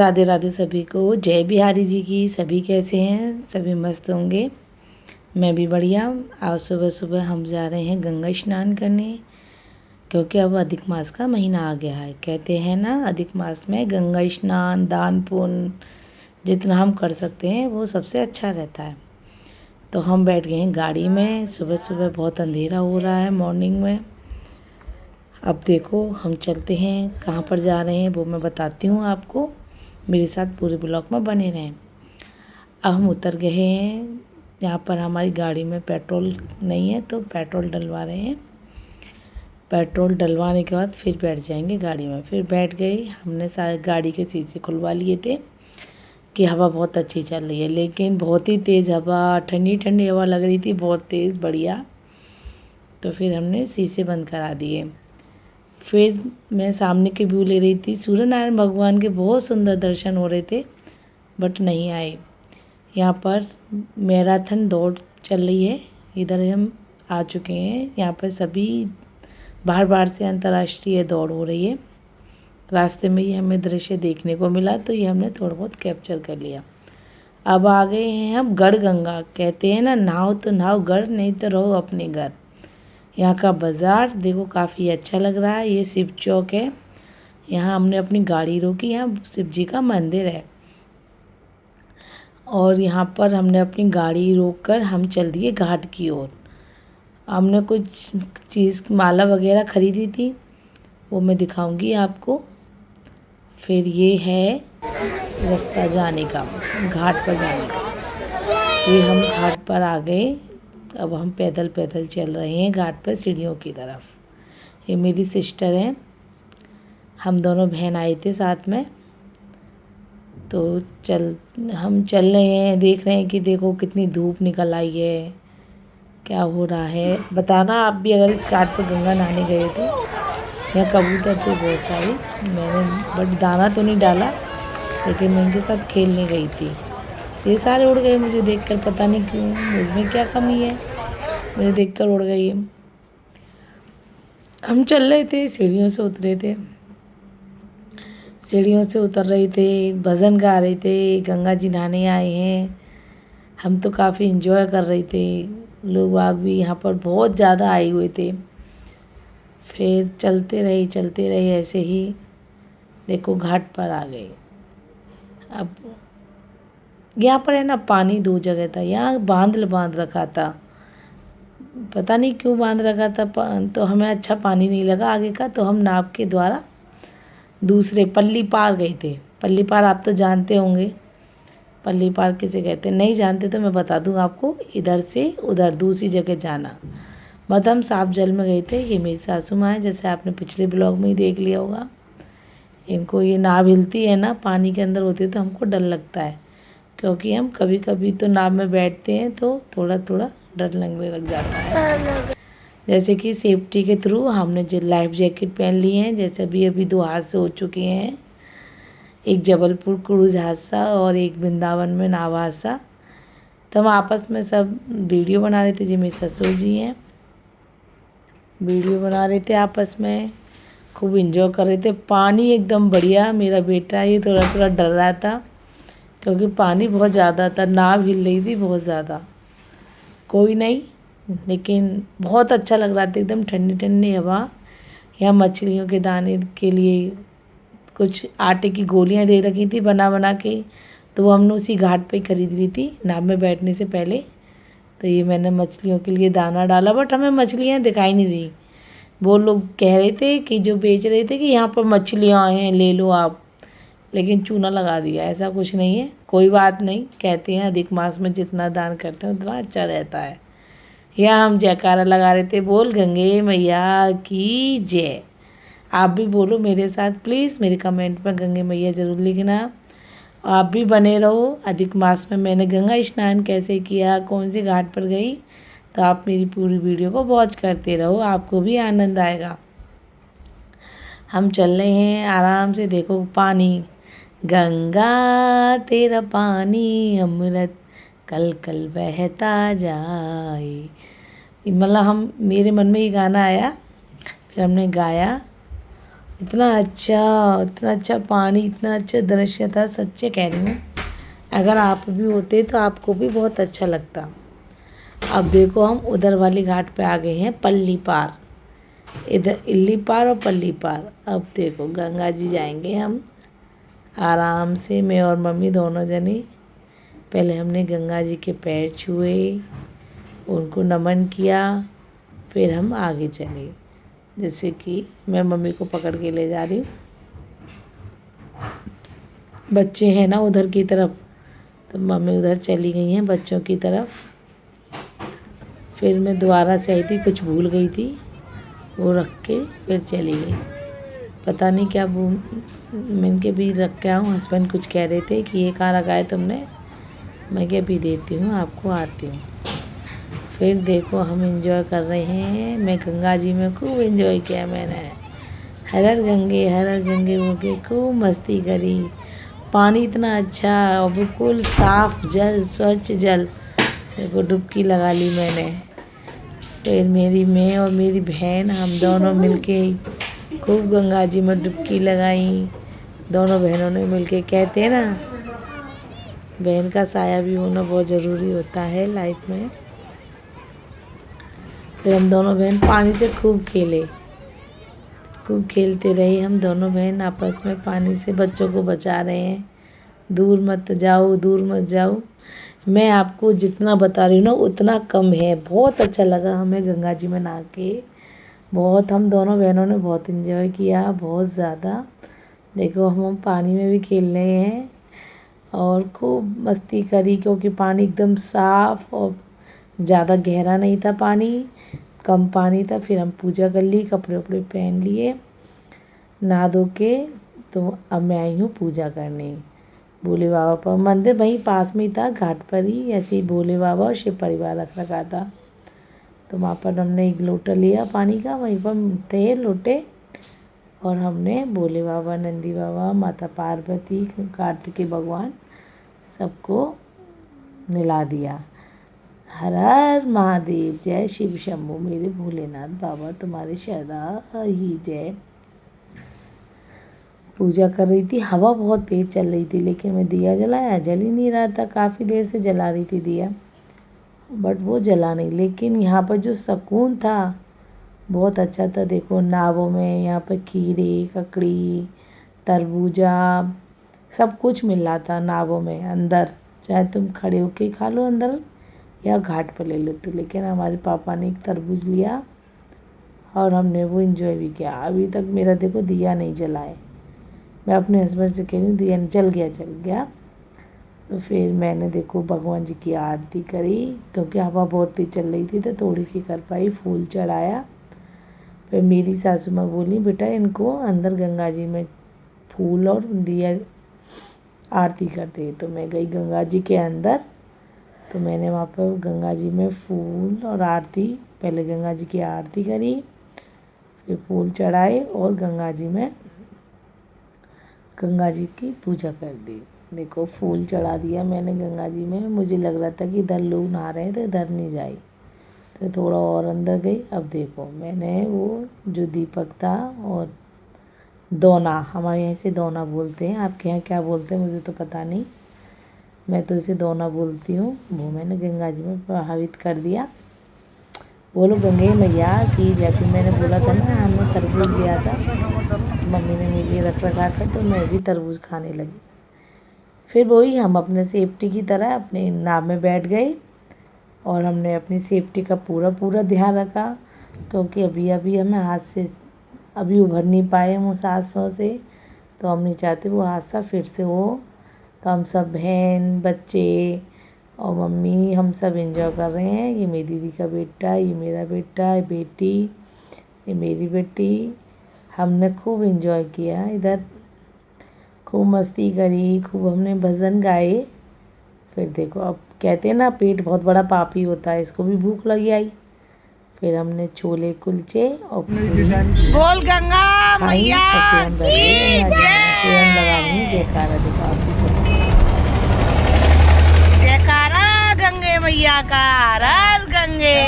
राधे राधे सभी को। जय बिहारी जी की। सभी कैसे हैं? सभी मस्त होंगे। मैं भी बढ़िया। आज सुबह सुबह हम जा रहे हैं गंगा स्नान करने, क्योंकि अब अधिक मास का महीना आ गया है। कहते हैं ना, अधिक मास में गंगा स्नान, दान पुण्य जितना हम कर सकते हैं वो सबसे अच्छा रहता है। तो हम बैठ गए हैं गाड़ी में। सुबह सुबह बहुत अंधेरा हो रहा है मॉर्निंग में। अब देखो हम चलते हैं, कहाँ पर जा रहे हैं वो मैं बताती हूँ आपको। मेरे साथ पूरे ब्लॉग में बने रहें। अब हम उतर गए हैं। यहाँ पर हमारी गाड़ी में पेट्रोल नहीं है तो पेट्रोल डलवा रहे हैं। पेट्रोल डलवाने के बाद फिर बैठ जाएंगे गाड़ी में। फिर बैठ गए। हमने सारे गाड़ी के शीशे खुलवा लिए थे कि हवा बहुत अच्छी चल रही है, लेकिन बहुत ही तेज़ हवा, ठंडी ठंडी हवा लग रही थी, बहुत तेज़ बढ़िया। तो फिर हमने शीशे बंद करा दिए। फिर मैं सामने के व्यू ले रही थी। सूर्य नारायण भगवान के बहुत सुंदर दर्शन हो रहे थे, बट नहीं आए। यहाँ पर मैराथन दौड़ चल रही है। इधर हम आ चुके हैं। यहाँ पर सभी बाहर बाहर से अंतर्राष्ट्रीय दौड़ हो रही है। रास्ते में ही हमें दृश्य देखने को मिला, तो ये हमने थोड़ा बहुत कैप्चर कर लिया। अब आ गए हैं हम गढ़ गंगा। कहते हैं ना, नाव तो नाव गढ़, नहीं तो रहो अपने घर। यहाँ का बाज़ार देखो काफ़ी अच्छा लग रहा है। ये शिव चौक है। यहाँ हमने अपनी गाड़ी रोकी। यहाँ शिव जी का मंदिर है और यहाँ पर हमने अपनी गाड़ी रोककर हम चल दिए घाट की ओर। हमने कुछ चीज़ माला वगैरह ख़रीदी थी, वो मैं दिखाऊंगी आपको। फिर ये है रास्ता जाने का, घाट पर जाने का। ये हम घाट पर आ गए। अब हम पैदल पैदल चल रहे हैं घाट पर सीढ़ियों की तरफ। ये मेरी सिस्टर हैं। हम दोनों बहन आए थे साथ में। तो हम चल रहे हैं, देख रहे हैं कि देखो कितनी धूप निकल आई है, क्या हो रहा है। बताना आप भी अगर इस घाट पर गंगा नहाने गए थे। यहाँ कबूतर थे बहुत सारे। मैंने बट दाना तो नहीं डाला, लेकिन मैं इनके साथ खेलने गई थी। ये सारे उड़ गए मुझे देखकर, पता नहीं क्यों, मुझमें क्या कमी है, मुझे देखकर उड़ गई। हम चल रहे थे, सीढ़ियों से उतरे थे, सीढ़ियों से उतर रहे थे, भजन गा रहे थे, गंगा जी नहाने आए हैं। हम तो काफ़ी इन्जॉय कर रहे थे। लोग बाग भी यहाँ पर बहुत ज़्यादा आए हुए थे। फिर चलते रहे ऐसे ही। देखो घाट पर आ गए। अब यहाँ पर है ना, पानी दो जगह था। यहाँ बांध रखा था, पता नहीं क्यों बांध रखा था। तो हमें अच्छा पानी नहीं लगा आगे का, तो हम नाव के द्वारा दूसरे पल्ली पार गए थे। पल्ली पार आप तो जानते होंगे। पल्ली पार किसे कहते हैं, नहीं जानते तो मैं बता दूँ आपको। इधर से उधर दूसरी जगह जाना। मतलब हम साफ जल में गए थे। ये मेरी सासू माँ है, जैसे आपने पिछले ब्लॉग में ही देख लिया होगा। इनको ये नाव हिलती है ना, पानी के अंदर होती है, तो हमको डर लगता है, क्योंकि हम कभी कभी तो नाव में बैठते हैं तो थोड़ा थोड़ा डर लगने लग जाता है। जैसे कि सेफ्टी के थ्रू हमने जो लाइफ जैकेट पहन ली हैं। जैसे अभी 2 हादसे हो चुके हैं, एक जबलपुर क्रूज हादसा और एक वृंदावन में नाव हादसा। तो हम आपस में सब वीडियो बना रहे थे। जी मेरे ससुर जी हैं, वीडियो बना रहे थे आपस में, खूब इंजॉय कर रहे थे। पानी एकदम बढ़िया। मेरा बेटा ये थोड़ा थोड़ा डर रहा था, क्योंकि पानी बहुत ज़्यादा था, नाव हिल रही थी बहुत ज़्यादा। कोई नहीं, लेकिन बहुत अच्छा लग रहा था, एकदम ठंडी ठंडी हवा। यहाँ मछलियों के दाने के लिए कुछ आटे की गोलियाँ दे रखी थी बना के, तो वो हमने उसी घाट पे खरीद ली थी नाव में बैठने से पहले। तो ये मैंने मछलियों के लिए दाना डाला, बट हमें मछलियाँ दिखाई नहीं दी। वो लोग कह रहे थे कि जो बेच रहे थे कि यहाँ पर मछलियाँ हैं, ले लो आप, लेकिन चूना लगा दिया। ऐसा कुछ नहीं है, कोई बात नहीं। कहते हैं अधिक मास में जितना दान करते हैं उतना अच्छा रहता है। यहाँ हम जयकारा लगा रहे थे, बोल गंगे मैया की जय। आप भी बोलो मेरे साथ प्लीज़। मेरे कमेंट में गंगे मैया ज़रूर लिखना। आप भी बने रहो। अधिक मास में मैंने गंगा स्नान कैसे किया, कौन सी घाट पर गई, तो आप मेरी पूरी वीडियो को वॉच करते रहो, आपको भी आनंद आएगा। हम चल रहे हैं आराम से। देखो पानी, गंगा तेरा पानी अमृत कल कल बहता जाए। मतलब मेरे मन में ये गाना आया, फिर हमने गाया इतना अच्छा पानी, इतना अच्छा दृश्य था, सच्चे कह रही हूँ। अगर आप भी होते तो आपको भी बहुत अच्छा लगता। अब देखो हम उधर वाली घाट पे आ गए हैं, पल्ली पार। इधर इल्ली पार और पल्ली पार। अब देखो गंगा जी जाएंगे हम आराम से, मैं और मम्मी दोनों जने। पहले हमने गंगा जी के पैर छुए, उनको नमन किया, फिर हम आगे चले। जैसे कि मैं मम्मी को पकड़ के ले जा रही हूँ, बच्चे हैं ना उधर की तरफ, तो मम्मी उधर चली गई हैं बच्चों की तरफ। फिर मैं दोबारा से आई थी, कुछ भूल गई थी, वो रख के फिर चली गई। पता नहीं क्या मैं के भी रख के आऊँ। हस्बैंड कुछ कह रहे थे कि ये कहाँ रखा है तुमने। मैं क्या भी देती हूँ आपको, आती हूँ। फिर देखो हम एंजॉय कर रहे हैं। मैं गंगा जी में खूब एंजॉय किया मैंने। हर हर गंगे बोल के खूब मस्ती करी। पानी इतना अच्छा और बिल्कुल साफ जल, स्वच्छ जल। देखो डुबकी लगा ली मैंने। फिर मैं और मेरी बहन, हम दोनों मिलके खूब गंगा जी में डुबकी लगाई। दोनों बहनों ने मिलके, कहते हैं ना बहन का साया भी होना बहुत ज़रूरी होता है लाइफ में। फिर हम दोनों बहन पानी से खूब खेलते रहे। हम दोनों बहन आपस में पानी से बच्चों को बचा रहे हैं, दूर मत जाओ, दूर मत जाओ। मैं आपको जितना बता रही हूँ ना उतना कम है। बहुत अच्छा लगा हमें गंगा जी में नहा के। बहुत, हम दोनों बहनों ने बहुत एंजॉय किया, बहुत ज़्यादा। देखो हम पानी में भी खेल रहे हैं और खूब मस्ती करी, क्योंकि पानी एकदम साफ़ और ज़्यादा गहरा नहीं था पानी, कम पानी था। फिर हम पूजा कर ली, कपड़े वपड़े पहन लिए, नहा धो के। तो अब मैं आई हूँ पूजा करने भोले बाबा पर। मंदिर वहीं पास में ही था, घाट पर ही। ऐसे ही भोले बाबा और शिव परिवार रखा था। तो वहाँ पर हमने एक लोटा लिया पानी का, वहीं पर थे लोटे, और हमने भोले बाबा, नंदी बाबा, माता पार्वती, कार्तिकेय भगवान सबको नहला दिया। हर हर महादेव, जय शिव शंभू, मेरे भोलेनाथ बाबा तुम्हारे सदा ही जय। पूजा कर रही थी, हवा बहुत तेज़ चल रही थी, लेकिन मैं दिया जलाया, जल ही नहीं रहा था। काफ़ी देर से जला रही थी दिया, बट वो जला नहीं। लेकिन यहाँ पर जो सुकून था बहुत अच्छा था। देखो नावों में यहाँ पर खीरे, ककड़ी, तरबूजा सब कुछ मिल रहा था नावों में अंदर। चाहे तुम खड़े होके खा लो अंदर या घाट पर ले लो। तो लेकिन हमारे पापा ने एक तरबूज लिया और हमने वो एंजॉय भी किया। अभी तक मेरा देखो दिया नहीं जला है। मैं अपने हस्बैंड से कह रही हूँ दिया जल गया। तो फिर मैंने देखो भगवान जी की आरती करी, क्योंकि हवा बहुत तेज चल रही थी तो थोड़ी सी कर पाई। फूल चढ़ाया। फिर मेरी सासू माँ बोली बेटा इनको अंदर गंगा जी में फूल और दिया आरती करते। तो मैं गई गंगा जी के अंदर, तो मैंने वहाँ पर गंगा जी में फूल और आरती, पहले गंगा जी की आरती करी, फिर फूल चढ़ाए और गंगा जी की पूजा कर दी। देखो फूल चढ़ा दिया मैंने गंगा जी में। मुझे लग रहा था कि इधर लोग नहा रहे हैं तो इधर नहीं जाई, तो थोड़ा और अंदर गई। अब देखो मैंने वो जो दीपक था और दोना, हमारे यहाँ से दोना बोलते हैं, आपके यहाँ क्या बोलते हैं मुझे तो पता नहीं, मैं तो इसे दोना बोलती हूँ। वो मैंने गंगा जी में प्रभावित कर दिया। बोलो गंगे मैया की जय। फिर मैंने बोला था ना हमने तरबूज लिया था, मम्मी ने मेरे लिए रख रखा था, तो मैं भी तरबूज खाने लगी। फिर वही हम अपने सेफ्टी की तरह अपने नाव में बैठ गए और हमने अपनी सेफ्टी का पूरा ध्यान रखा, क्योंकि अभी हमें हादसे अभी उभर नहीं पाए हम उस हादसों से, तो हम नहीं चाहते वो हादसा फिर से हो। तो हम सब बहन, बच्चे और मम्मी हम सब एंजॉय कर रहे हैं। ये मेरी दीदी का बेटा, ये मेरा बेटा, ये बेटी, ये मेरी बेटी। हमने खूब एंजॉय किया इधर, खूब मस्ती करी, खूब हमने भजन गाए। फिर देखो अब कहते हैं ना पेट बहुत बड़ा पापी होता है, इसको भी भूख लगी आई। फिर हमने छोले कुलचे और बोल गंगा मैया की जय। जयकारा देखो आपकी सुनो, जयकारा गंगे मैया का, हर हर गंगे।